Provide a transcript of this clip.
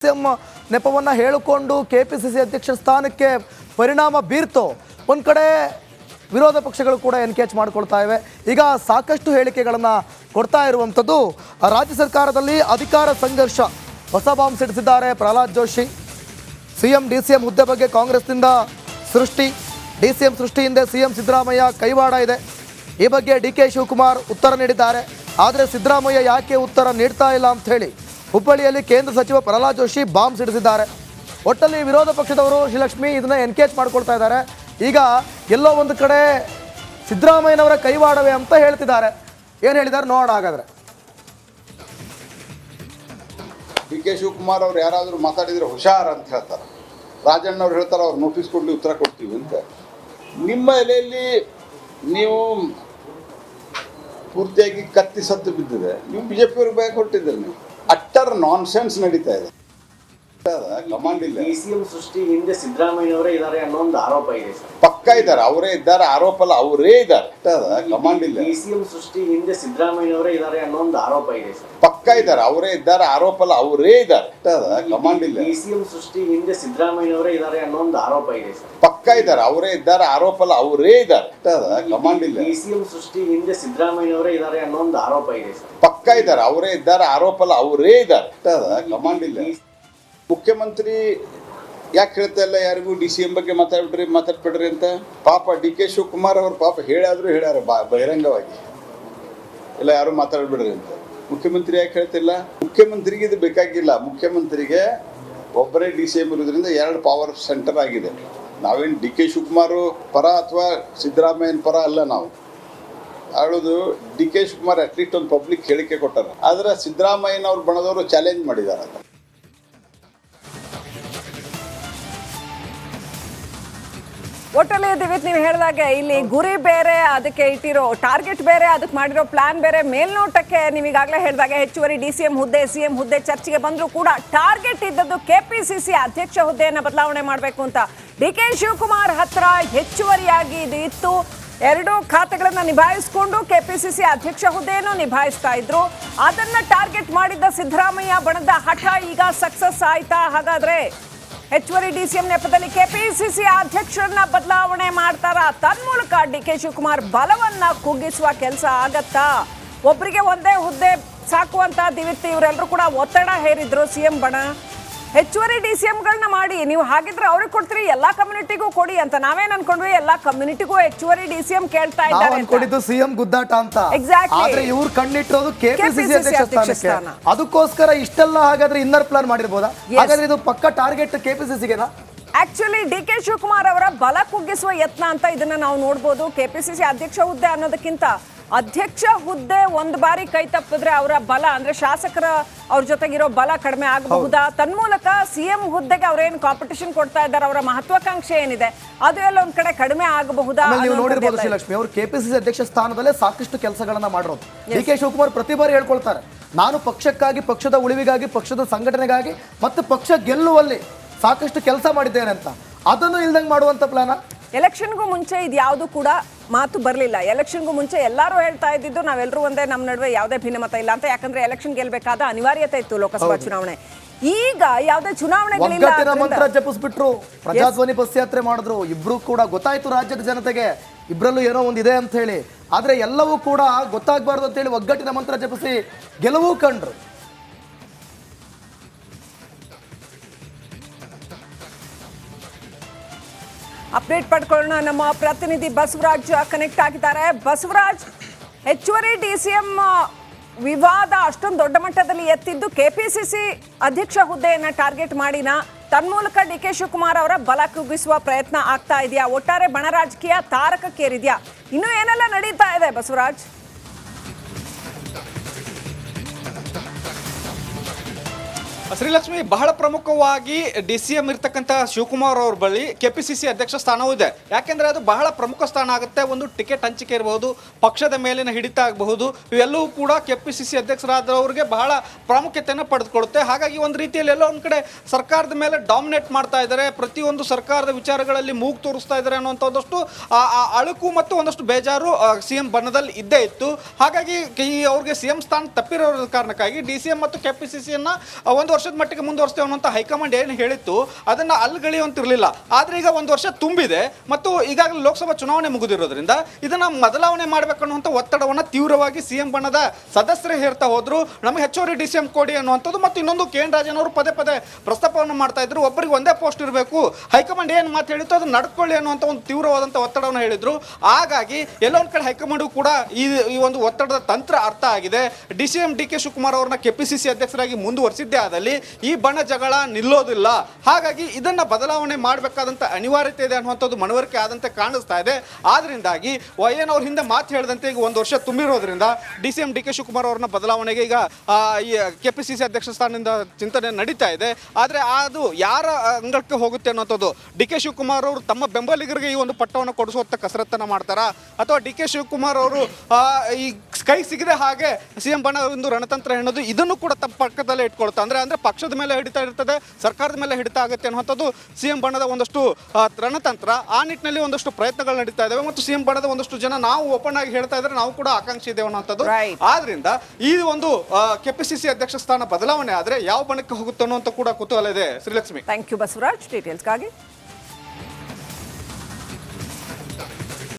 CM ನೆಪವನ್ನು ಹೇಳಿಕೊಂಡು KPCC ಅಧ್ಯಕ್ಷ ಸ್ಥಾನಕ್ಕೆ ಪರಿಣಾಮ ಬೀರ್ತು. ಒಂದು ಕಡೆ ವಿರೋಧ ಪಕ್ಷಗಳು ಕೂಡ ಎನ್ಕೇಜ್ ಮಾಡ್ಕೊಳ್ತಾ ಇವೆ. ಈಗ ಸಾಕಷ್ಟು ಹೇಳಿಕೆಗಳನ್ನು ಕೊಡ್ತಾ ಇರುವಂಥದ್ದು ರಾಜ್ಯ ಸರ್ಕಾರದಲ್ಲಿ ಅಧಿಕಾರ ಸಂಘರ್ಷ ಹೊಸ ಬಾಂಬ್ ಸಿಡಿಸಿದ್ದಾರೆ ಪ್ರಹ್ಲಾದ್ ಜೋಶಿ. ಸಿಎಂ ಡಿಸಿಎಂ ಹುದ್ದೆ ಬಗ್ಗೆ ಕಾಂಗ್ರೆಸ್ನಿಂದ ಸೃಷ್ಟಿ, ಡಿಸಿಎಂ ಸೃಷ್ಟಿ ಹಿಂದೆ ಸಿಎಂ ಸಿದ್ದರಾಮಯ್ಯ ಕೈವಾಡ ಇದೆ. ಈ ಬಗ್ಗೆ ಡಿಕೆ ಶಿವಕುಮಾರ್ ಉತ್ತರ ನೀಡಿದ್ದಾರೆ. ಆದರೆ ಸಿದ್ದರಾಮಯ್ಯ ಯಾಕೆ ಉತ್ತರ ನೀಡ್ತಾ ಇಲ್ಲ ಅಂತ ಹೇಳಿ ಹುಬ್ಬಳ್ಳಿಯಲ್ಲಿ ಕೇಂದ್ರ ಸಚಿವ ಪ್ರಹ್ಲಾದ್ ಜೋಶಿ ಬಾಂಬ್ ಸಿಡಿಸಿದ್ದಾರೆ. ಒಟ್ಟಲ್ಲಿ ವಿರೋಧ ಪಕ್ಷದವರು ಶ್ರೀಲಕ್ಷ್ಮಿ ಇದನ್ನ ಎನ್ಕೇಜ್ ಮಾಡ್ಕೊಳ್ತಾ ಇದ್ದಾರೆ. ಈಗ ಎಲ್ಲೋ ಒಂದು ಕಡೆ ಸಿದ್ದರಾಮಯ್ಯನವರ ಕೈವಾಡವೇ ಅಂತ ಹೇಳ್ತಿದ್ದಾರೆ. ಏನು ಹೇಳಿದ್ದಾರೆ ನೋಡೋಣ. ಹಾಗಾದ್ರೆ ಡಿಕೆ ಶಿವಕುಮಾರ್ ಅವ್ರು ಯಾರಾದರೂ ಮಾತಾಡಿದರೆ ಹುಷಾರ್ ಅಂತ ಹೇಳ್ತಾರೆ. ರಾಜಣ್ಣವ್ರು ಹೇಳ್ತಾರೆ ಅವ್ರು ನೋಟಿಸ್ ಕೊಡಲಿ ಉತ್ತರ ಕೊಡ್ತೀವಿ ಅಂತ. ನಿಮ್ಮ ಎಲೆಯಲ್ಲಿ ನೀವು ಪೂರ್ತಿಯಾಗಿ ಕತ್ತಿ ಸತ್ತು ಬಿದ್ದಿದೆ. ನೀವು ಬಿಜೆಪಿ ಅವ್ರಿಗೆ ಬೇಗ ಕೊಟ್ಟಿದ್ದೀರಿ. ನೀವು ಅಟ್ಟರ್ ನಾನ್ಸೆನ್ಸ್ ನಡೀತಾ ಇದೆ. ಕಮಾಂಡ್ ಇಲ್ಲ. ಡಿಸಿಎಂ ಸೃಷ್ಟಿ ಹಿಂದೆ ಸಿದ್ದರಾಮಯ್ಯನವರೇ ಇದ್ದಾರೆ ಅನ್ನೋ ಒಂದು ಆರೋಪ ಇದೆ ಸರ್. ಪಕ್ಕ ಇದ್ದಾರೆ, ಅವರೇ ಇದ್ದಾರೆ. ಆರೋಪ ಅಲ್ಲ, ಅವರೇ ಇದ್ದಾರೆ. ಕಮಾಂಡ್ ಇಲ್ಲ. ಡಿಸಿಎಂ ಸೃಷ್ಟಿ ಹಿಂದೆ ಸಿದ್ದರಾಮಯ್ಯನವರೇ ಇದ್ದಾರೆ ಅನ್ನೋ ಒಂದು ಆರೋಪ ಇದೆ ಸರ್. ಪಕ್ಕ ಇದ್ದಾರೆ, ಅವರೇ ಇದ್ದಾರೆ. ಆರೋಪ ಅಲ್ಲ, ಅವರೇ ಇದ್ದಾರೆ. ಕಮಾಂಡ್ ಇಲ್ಲ. ಡಿಸಿಎಂ ಸೃಷ್ಟಿ ಹಿಂದೆ ಸಿದ್ದರಾಮಯ್ಯನವರೇ ಇದ್ದಾರೆ ಅನ್ನೋ ಒಂದು ಆರೋಪ ಇದೆ ಸರ್. ಪಕ್ಕ ಇದ್ದಾರೆ, ಅವರೇ ಇದ್ದಾರೆ. ಆರೋಪ ಅಲ್ಲ, ಅವರೇ ಇದ್ದಾರೆ. ಕಮಾಂಡ್ ಇಲ್ಲ. ಡಿಸಿಎಂ ಸೃಷ್ಟಿ ಹಿಂದೆ ಸಿದ್ದರಾಮಯ್ಯನವರೇ ಇದ್ದಾರೆ ಅನ್ನೋ ಒಂದು ಆರೋಪ ಇದೆ ಸರ್. ಪಕ್ಕ ಇದ್ದಾರೆ, ಅವರೇ ಇದ್ದಾರೆ. ಆರೋಪ ಅಲ್ಲ, ಅವರೇ ಇದ್ದಾರೆ. ಕಮಾಂಡ್ ಇಲ್ಲ. ಮುಖ್ಯಮಂತ್ರಿ ಯಾಕೆ ಹೇಳ್ತಾ ಇಲ್ಲ ಯಾರಿಗೂ ಡಿ ಸಿ ಎಂ ಬಗ್ಗೆ ಮಾತಾಡ್ಬಿಡ್ರಿ ಅಂತ? ಪಾಪ ಡಿ ಕೆ ಶಿವಕುಮಾರ್ ಅವರು ಪಾಪ ಹೇಳ್ಯಾರ ಬಹಿರಂಗವಾಗಿ, ಇಲ್ಲ ಯಾರು ಮಾತಾಡ್ಬಿಡ್ರಿ ಅಂತ. ಮುಖ್ಯಮಂತ್ರಿ ಯಾಕೆ ಹೇಳ್ತಿಲ್ಲ? ಮುಖ್ಯಮಂತ್ರಿಗೆ ಇದು ಬೇಕಾಗಿಲ್ಲ. ಮುಖ್ಯಮಂತ್ರಿಗೆ ಒಬ್ಬರೇ ಡಿ ಸಿ ಎಂ ಇರೋದ್ರಿಂದ 2 ಪವರ್ ಸೆಂಟರ್ ಆಗಿದೆ. ನಾವೇನು ಡಿ ಕೆ ಶಿವಕುಮಾರ್ ಪರ ಅಥವಾ ಸಿದ್ದರಾಮಯ್ಯನ ಪರ ಅಲ್ಲ. ನಾವು ಹೇಳೋದು ಡಿ ಕೆ ಶಿವಕುಮಾರ್ ಅಟ್ಲೀಸ್ಟ್ ಒಂದು ಪಬ್ಲಿಕ್ ಹೇಳಿಕೆ ಕೊಟ್ಟಾರ. ಆದರೆ ಸಿದ್ದರಾಮಯ್ಯನವ್ರ ಬಣದವರು ಚಾಲೆಂಜ್ ಮಾಡಿದ್ದಾರೆ. ಒಟ್ಟಲ್ಲಿ ದಿವ್ಯತ್ ನೀವು ಹೇಳಿದಾಗೆ ಇಲ್ಲಿ ಗುರಿ ಬೇರೆ, ಅದಕ್ಕೆ ಇಟ್ಟಿರೋ ಟಾರ್ಗೆಟ್ ಬೇರೆ, ಅದಕ್ಕೆ ಮಾಡಿರೋ ಪ್ಲಾನ್ ಬೇರೆ. ಮೇಲ್ನೋಟಕ್ಕೆ ನೀವೀಗಾಗಲೇ ಹೇಳಿದಾಗೆ ಹೆಚ್ಚುವರಿ ಡಿಸಿಎಂ ಹುದ್ದೆ ಸಿಎಂ ಹುದ್ದೆ ಚರ್ಚೆಗೆ ಬಂದರೂ ಕೂಡ ಟಾರ್ಗೆಟ್ ಇದ್ದದ್ದು ಕೆಪಿಸಿಸಿ ಅಧ್ಯಕ್ಷ ಹುದ್ದೆಯನ್ನು ಬದಲಾವಣೆ ಮಾಡಬೇಕು ಅಂತ. ಡಿ ಕೆ ಶಿವಕುಮಾರ್ ಹತ್ರ ಹೆಚ್ಚುವರಿಯಾಗಿ ಇದು ಇತ್ತು. 2 ಖಾತೆಗಳನ್ನು ನಿಭಾಯಿಸಿಕೊಂಡು ಕೆಪಿಸಿಸಿ ಅಧ್ಯಕ್ಷ ಹುದ್ದೆಯನ್ನು ನಿಭಾಯಿಸ್ತಾ ಇದ್ರು. ಅದನ್ನ ಟಾರ್ಗೆಟ್ ಮಾಡಿದ್ದ ಸಿದ್ದರಾಮಯ್ಯ ಬಣದ ಹಠ ಈಗ ಸಕ್ಸಸ್ ಆಯ್ತಾ? ಹಾಗಾದ್ರೆ ಹೆಚ್ಚುವರಿ ಡಿಸಿಎಂ ನೆಪದಲ್ಲಿ ಕೆಪಿಸಿಸಿ ಅಧ್ಯಕ್ಷರನ್ನ ಬದಲಾವಣೆ ಮಾಡ್ತಾರ? ತನ್ಮೂಲಕ ಡಿ ಕೆ ಶಿವಕುಮಾರ್ ಬಲವನ್ನ ಕುಗ್ಗಿಸುವ ಕೆಲಸ ಆಗತ್ತಾ? ಒಬ್ಬರಿಗೆ ಒಂದೇ ಹುದ್ದೆ ಸಾಕುವಂತ ದಿವಿತ್ತಿ ಇವರೆಲ್ಲರೂ ಕೂಡ ಒತ್ತಡ ಹೇರಿದ್ರು ಸಿಎಂ ಬಣ. ಹೆಚ್ಚುವರಿ ಡಿಸಿಎಂಗಳನ್ನ ಮಾಡಿ ನೀವು ಹಾಗಿದ್ರೆ ಅವ್ರಿಗೆ ಕೊಡ್ತೀರಿ, ಎಲ್ಲಾ ಕಮ್ಯುನಿಟಿಗೂ ಕೊಡಿ ಅಂತ ನಾವೇನ್ ಅನ್ಕೊಂಡ್ವಿ. ಎಲ್ಲಾ ಕಮ್ಯುನಿಟಿಗೂ ಹೆಚ್ಚುವರಿ ಡಿಸಿಎಂ ಕೇಳ್ತಾ ಇದ್ದಾರೆ. ಸಿಎಂ ಗುದ್ದಾಟ ಅಂತ. ಎಕ್ಸಾಕ್ಟ್ಲಿ. ಆದ್ರೆ ಇವ್ರು ಕಣ್ಣಿಟ್ಟಿರೋದು ಕೆಪಿಸಿಸಿ ಅಧ್ಯಕ್ಷ ಸ್ಥಾನಕ್ಕೆ. ಅದಕ್ಕೋಸ್ಕರ ಇಷ್ಟೆಲ್ಲ ಹಾಗಾದ್ರೆ ಇನ್ನರ್ ಪ್ಲಾನ್ ಮಾಡಿರ್ಬೋದಾ? ಹಾಗಾದ್ರೆ ಇದು ಪಕ್ಕ ಟಾರ್ಗೆಟ್ ಕೆಪಿಸಿಸಿಗೆನಾ? ಆಕ್ಚುಲಿ ಡಿ ಕೆ ಶಿವಕುಮಾರ್ ಅವರ ಬಲ ಕುಗ್ಗಿಸುವ ಯತ್ನ ಅಂತ ಇದನ್ನ ನಾವು ನೋಡ್ಬೋದು. ಕೆಪಿಸಿಸಿ ಅಧ್ಯಕ್ಷ ಹುದ್ದೆ ಅನ್ನೋದಕ್ಕಿಂತ ಅಧ್ಯಕ್ಷ ಹುದ್ದೆ ಒಂದು ಬಾರಿ ಕೈ ತಪ್ಪಿದ್ರೆ ಅವರ ಬಲ ಅಂದ್ರೆ ಶಾಸಕರ ಅವ್ರ ಜೊತೆಗಿರೋ ಬಲ ಕಡಿಮೆ ಆಗಬಹುದಾ? ತನ್ಮೂಲಕ ಸಿಎಂ ಹುದ್ದೆಗೆ ಅವ್ರೇನು ಕಾಂಪಿಟೇಷನ್ ಕೊಡ್ತಾ ಇದ್ದಾರೆ, ಅವರ ಮಹತ್ವಾಕಾಂಕ್ಷೆ ಏನಿದೆ ಅದು ಎಲ್ಲ ಒಂದ್ ಕಡೆ ಕಡಿಮೆ ಆಗಬಹುದಾ? ನೀವು ನೋಡಿರ್ಬೋದು ಶ್ರೀಲಕ್ಷ್ಮಿ ಅವರು ಕೆಪಿಸಿಸಿ ಅಧ್ಯಕ್ಷ ಸ್ಥಾನದಲ್ಲೇ ಸಾಕಷ್ಟು ಕೆಲಸಗಳನ್ನ ಮಾಡಿರೋದು. ಡಿ ಕೆ ಶಿವಕುಮಾರ್ ಪ್ರತಿ ಬಾರಿ ಹೇಳ್ಕೊಳ್ತಾರೆ, ನಾನು ಪಕ್ಷಕ್ಕಾಗಿ, ಪಕ್ಷದ ಉಳಿವಿಗಾಗಿ, ಪಕ್ಷದ ಸಂಘಟನೆಗಾಗಿ ಮತ್ತು ಪಕ್ಷ ಗೆಲ್ಲುವಲ್ಲಿ ಸಾಕಷ್ಟು ಕೆಲಸ ಮಾಡಿದ್ದೇನೆ ಅಂತ. ಅದನ್ನು ಇಲ್ದಂಗೆ ಮಾಡುವಂತ ಪ್ಲಾನ? ಎಲೆಕ್ಷನ್ಗೂ ಮುಂಚೆ ಇದು ಯಾವುದು ಕೂಡ ಮಾತು ಬರಲಿಲ್ಲ. ಎಲೆಕ್ಷನ್ಗೂ ಮುಂಚೆ ಎಲ್ಲರೂ ಹೇಳ್ತಾ ಇದ್ದಿದ್ದು ನಾವೆಲ್ಲರೂ ಒಂದೇ, ನಮ್ಮ ನಡುವೆ ಯಾವುದೇ ಭಿನ್ನಮತ ಇಲ್ಲ ಅಂತ. ಯಾಕಂದ್ರೆ ಎಲೆಕ್ಷನ್ ಗೆಲ್ಬೇಕಾದ ಅನಿವಾರ್ಯತೆ ಇತ್ತು ಲೋಕಸಭಾ ಚುನಾವಣೆ. ಈಗ ಯಾವುದೇ ಚುನಾವಣೆಗಳಿಲ್ಲ ಮಂತ್ರ ಜಪಿಸ್ಬಿಟ್ರು, ಪ್ರಜಾಧ್ವನಿ ಬಸ್ ಯಾತ್ರೆ ಮಾಡಿದ್ರು. ಇಬ್ರು ಕೂಡ ಗೊತ್ತಾಯ್ತು ರಾಜ್ಯದ ಜನತೆಗೆ ಇಬ್ರಲ್ಲೂ ಏನೋ ಒಂದಿದೆ ಅಂತ ಹೇಳಿ. ಆದ್ರೆ ಎಲ್ಲವೂ ಕೂಡ ಗೊತ್ತಾಗಬಾರ್ದು ಅಂತ ಹೇಳಿ ಒಗ್ಗಟ್ಟಿನ ಮಂತ್ರ ಜಪಿಸಿ ಗೆಲುವು ಕಂಡ್ರು. ಅಪ್ಡೇಟ್ ಪಡ್ಕೊಳ್ಳೋಣ. ನಮ್ಮ ಪ್ರತಿನಿಧಿ ಬಸವರಾಜ್ ಕನೆಕ್ಟ್ ಆಗಿದ್ದಾರೆ. ಬಸವರಾಜ್, ಹೆಚ್ಚುವರಿ ಡಿಸಿಎಂ ವಿವಾದ ಅಷ್ಟೊಂದು ದೊಡ್ಡ ಮಟ್ಟದಲ್ಲಿ ಎತ್ತಿದ್ದು ಕೆಪಿಸಿಸಿ ಅಧ್ಯಕ್ಷ ಹುದ್ದೆಯನ್ನ ಟಾರ್ಗೆಟ್ ಮಾಡಿನ, ತನ್ಮೂಲಕ ಡಿ ಕೆ ಶಿವಕುಮಾರ್ ಅವರ ಬಲ ಕುಗ್ಗಿಸುವ ಪ್ರಯತ್ನ ಆಗ್ತಾ ಇದೆಯಾ? ಒಟ್ಟಾರೆ ಬಣ ರಾಜಕೀಯ ತಾರಕಕ್ಕೇರಿದ್ಯಾ? ಇನ್ನೂ ಏನೆಲ್ಲ ನಡೀತಾ ಇದೆ ಬಸವರಾಜ್? ಶ್ರೀಲಕ್ಷ್ಮಿ, ಬಹಳ ಪ್ರಮುಖವಾಗಿ ಡಿಸಿಎಂ ಇರ್ತಕ್ಕಂಥ ಶಿವಕುಮಾರ್ ಅವ್ರ ಬಳಿ ಕೆಪಿಸಿಸಿ ಅಧ್ಯಕ್ಷ ಸ್ಥಾನವೂ ಇದೆ. ಯಾಕೆಂದ್ರೆ ಅದು ಬಹಳ ಪ್ರಮುಖ ಸ್ಥಾನ ಆಗುತ್ತೆ. ಒಂದು ಟಿಕೆಟ್ ಹಂಚಿಕೆ ಇರಬಹುದು, ಪಕ್ಷದ ಮೇಲಿನ ಹಿಡಿತ ಆಗಬಹುದು, ಇವೆಲ್ಲವೂ ಕೂಡ ಕೆಪಿಸಿಸಿ ಅಧ್ಯಕ್ಷರಾದವರಿಗೆ ಬಹಳ ಪ್ರಾಮುಖ್ಯತೆಯನ್ನು ಪಡೆದುಕೊಳ್ಳುತ್ತೆ. ಹಾಗಾಗಿ ಒಂದು ರೀತಿಯಲ್ಲಿ ಎಲ್ಲೋ ಒಂದು ಕಡೆ ಸರ್ಕಾರದ ಮೇಲೆ ಡಾಮಿನೇಟ್ ಮಾಡ್ತಾ ಇದ್ದಾರೆ, ಪ್ರತಿಯೊಂದು ಸರ್ಕಾರದ ವಿಚಾರಗಳಲ್ಲಿ ಮೂಗು ತೋರಿಸ್ತಾ ಇದ್ದಾರೆ ಅನ್ನುವಂಥ ಒಂದಷ್ಟು ಅಳುಕು ಮತ್ತು ಒಂದಷ್ಟು ಬೇಜಾರು ಸಿಎಂ ಬಣ್ಣದಲ್ಲಿ ಇದ್ದೇ ಇತ್ತು. ಹಾಗಾಗಿ ಅವ್ರಿಗೆ ಸಿಎಂ ಸ್ಥಾನ ತಪ್ಪಿರೋ ಕಾರಣಕ್ಕಾಗಿ ಡಿಸಿಎಂ ಮತ್ತು ಕೆಪಿಸಿಸಿಯನ್ನ ಒಂದು ವರ್ಷದ ಮಟ್ಟಿಗೆ ಮುಂದುವರಿಸ್ತೇವೆ ಅನ್ನುವಂಥ ಹೈಕಮಾಂಡ್ ಏನು ಹೇಳಿತ್ತು ಅದನ್ನ ಅಲ್ಗಳಿಯುವಂತಿರಲಿಲ್ಲ. ಆದ್ರೆ ಈಗ 1 ವರ್ಷ ತುಂಬಿದೆ ಮತ್ತು ಈಗಾಗಲೇ ಲೋಕಸಭಾ ಚುನಾವಣೆ ಮುಗಿದಿರೋದ್ರಿಂದ ಇದನ್ನ ಬದಲಾವಣೆ ಮಾಡಬೇಕನ್ನುವಂಥ ಒತ್ತಡವನ್ನ ತೀವ್ರವಾಗಿ ಸಿಎಂ ಬಣದ ಸದಸ್ಯರೇ ಹೇರ್ತಾ ಹೋದ್ರು. ನಮಗೆ ಹೆಚ್ಚುವರಿ DCM ಕೊಡಿ ಅನ್ನುವಂಥದ್ದು ಮತ್ತು ಇನ್ನೊಂದು KN ರಾಜನ್ ಅವರು ಪದೇ ಪದೇ ಪ್ರಸ್ತಾಪವನ್ನು ಮಾಡ್ತಾ ಇದ್ರು. ಒಬ್ಬರಿಗೆ ಒಂದೇ ಪೋಸ್ಟ್ ಇರಬೇಕು, ಹೈಕಮಾಂಡ್ ಏನು ಮಾತು ಹೇಳಿತ್ತು ಅದನ್ನ ನಡ್ಕೊಳ್ಳಿ ಅನ್ನುವಂಥ ಒಂದು ತೀವ್ರವಾದಂಥ ಒತ್ತಡವನ್ನು ಹೇಳಿದ್ರು. ಹಾಗಾಗಿ ಎಲ್ಲೋ ಒಂದು ಕಡೆ ಹೈಕಮಾಂಡ್ ಕೂಡ ಈ ಒಂದು ಒತ್ತಡದ ತಂತ್ರ ಅರ್ಥ ಆಗಿದೆ. DCM DK ಶಿವಕುಮಾರ್ ಅವ್ರನ್ನ KPCC ಅಧ್ಯಕ್ಷರಾಗಿ ಮುಂದುವರಿಸಿದ್ದೇ ಆದಲ್ಲಿ ಈ ಬಣ ಜಗಳ ನಿಲ್ಲೋದಿಲ್ಲ. ಹಾಗಾಗಿ ಇದನ್ನ ಬದಲಾವಣೆ ಮಾಡಬೇಕಾದಂತ ಅನಿವಾರ್ಯತೆ ಇದೆ ಅನ್ನುವಂಥದ್ದು ಮನವರಿಕೆ ಆದಂತೆ ಕಾಣಿಸ್ತಾ ಇದೆ. ಆದ್ರಿಂದಾಗಿ YN ಅವ್ರ ಹಿಂದೆ ಮಾತು ಹೇಳಿದಂತೆ ಈಗ 1 ವರ್ಷ ತುಂಬಿರೋದ್ರಿಂದ DCM DK ಶಿವಕುಮಾರ್ ಅವ್ರನ್ನ ಬದಲಾವಣೆಗೆ ಈಗ ಈ KPCC ಅಧ್ಯಕ್ಷ ಸ್ಥಾನದಿಂದ ಚಿಂತನೆ ನಡೀತಾ ಇದೆ. ಆದ್ರೆ ಅದು ಯಾರ ಅಂಗಕ್ಕೆ ಹೋಗುತ್ತೆ ಅನ್ನೋಂಥದ್ದು DK ಶಿವಕುಮಾರ್ ಅವರು ತಮ್ಮ ಬೆಂಬಲಿಗರಿಗೆ ಈ ಒಂದು ಪಟ್ಟವನ್ನು ಕೊಡಿಸುವಂತ ಕಸರತ್ತನ್ನ ಮಾಡ್ತಾರಾ ಅಥವಾ DK ಶಿವಕುಮಾರ್ ಅವರು ಈ ಕೈ ಸಿಗದೆ ಹಾಗೆ ಸಿಎಂ ಬಣ ಒಂದು ರಣತಂತ್ರ ಎನ್ನೋದು ಇದನ್ನು ಕೂಡ ತಮ್ಮ ಪಕ್ಕದಲ್ಲೇ ಇಟ್ಕೊಳ್ತಾ ಅಂದ್ರೆ ಪಕ್ಷದ ಮೇಲೆ ಹಿಡಿತಾ ಇರ್ತದೆ, ಸರ್ಕಾರದ ಮೇಲೆ ಹಿಡಿತಾ ಆಗುತ್ತೆ ಅನ್ನುವಂಥದ್ದು ಸಿಎಂ ಬಣದ ಒಂದಷ್ಟು ರಣತಂತ್ರ. ಆ ನಿಟ್ಟಿನಲ್ಲಿ ಒಂದಷ್ಟು ಪ್ರಯತ್ನಗಳು ನಡೀತಾ ಇದಾವೆ ಮತ್ತು ಸಿಎಂ ಬಣದ ಒಂದಷ್ಟು ಜನ ನಾವು ಓಪನ್ ಆಗಿ ಹೇಳ್ತಾ ಇದ್ರೆ ನಾವು ಕೂಡ ಆಕಾಂಕ್ಷಿ ಇದ್ದೇವೆ ಅನ್ನೋಂಥದ್ದು. ಆದ್ರಿಂದ ಈ ಒಂದು KPCC ಅಧ್ಯಕ್ಷ ಸ್ಥಾನ ಬದಲಾವಣೆ ಆದ್ರೆ ಯಾವ ಬಣಕ್ಕೆ ಹೋಗುತ್ತೆ ಅನ್ನುವಂತ ಕೂಡ ಕುತೂಹಲ ಇದೆ. ಶ್ರೀಲಕ್ಷ್ಮಿ. Thank you Basavaraj ಡೀಟೇಲ್ಸ್ಗಾಗಿ.